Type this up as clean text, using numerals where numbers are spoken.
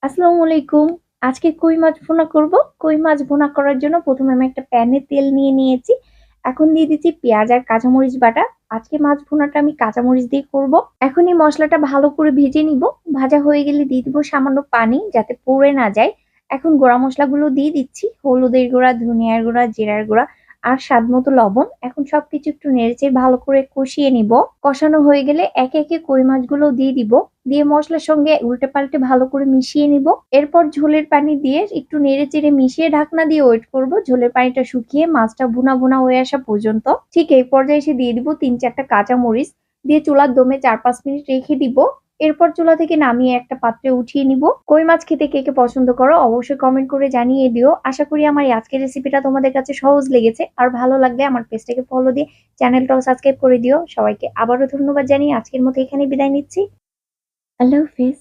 আসসালামু আলাইকুম। আজকে কই মাছ ভুনা করব। কই মাছ ভুনা করার জন্য প্রথমে আমি একটা প্যানে তেল নিয়ে নিয়েছি। এখন দিয়ে দিচ্ছি পেঁয়াজ আর কাঁচামরিচ বাটা। আজকে মাছ ভুনাটা আমি কাঁচামরিচ দিয়ে করব। এখন এই মশলাটা ভালো করে ভেজে নিব। ভাজা হয়ে গেলে দিয়ে দিব সামান্য পানি যাতে পুড়ে না যায়। এখন গুঁড়া মশলাগুলো দিয়ে দিচ্ছি। হলুদের গুঁড়া, ধনিয়ার গুঁড়া, জিরার গুঁড়া আর স্বাদ মতো লবণ। এখন সবকিছু একটু নেড়েচেড়ে ভালো করে কষিয়ে নিব। কষানো হয়ে গেলে একে একে কই মাছগুলো দিয়ে দিব। দিয়ে মশলার সঙ্গে উল্টে পাল্টে ভালো করে মিশিয়ে নিব। এরপর ঝোলের পানি দিয়ে একটু নেড়ে চেড়ে মিশিয়ে ঢাকনা দিয়ে ওয়েট করব ঝোলের পানিটা শুকিয়ে মাছটা ভুনা ভুনা হয়ে আসা পর্যন্ত। ঠিক এই পর্যায়ে এসে দিয়ে দিব 3-4টা কাঁচা মরিচ। দিয়ে চুলার দমে 4-5 মিনিট রেখে দিব। এরপর চুলা থেকে নামিয়ে একটা পাত্রে উঠিয়ে নিব। কই মাছ খেতে কে কে পছন্দ করো অবশ্যই কমেন্ট করে জানিয়ে দিও। আশা করি আমার এই আজকের রেসিপিটা তোমাদের কাছে সহজ লেগেছে। আর ভালো লাগলে আমার পেজটাকে ফলো দিয়ে চ্যানেলটাও সাবস্ক্রাইব করে দিও। সবাইকে আবারও ধন্যবাদ জানিয়ে আজকের মতো এখানে বিদায় নিচ্ছি। আল্লাহ হাফিজ।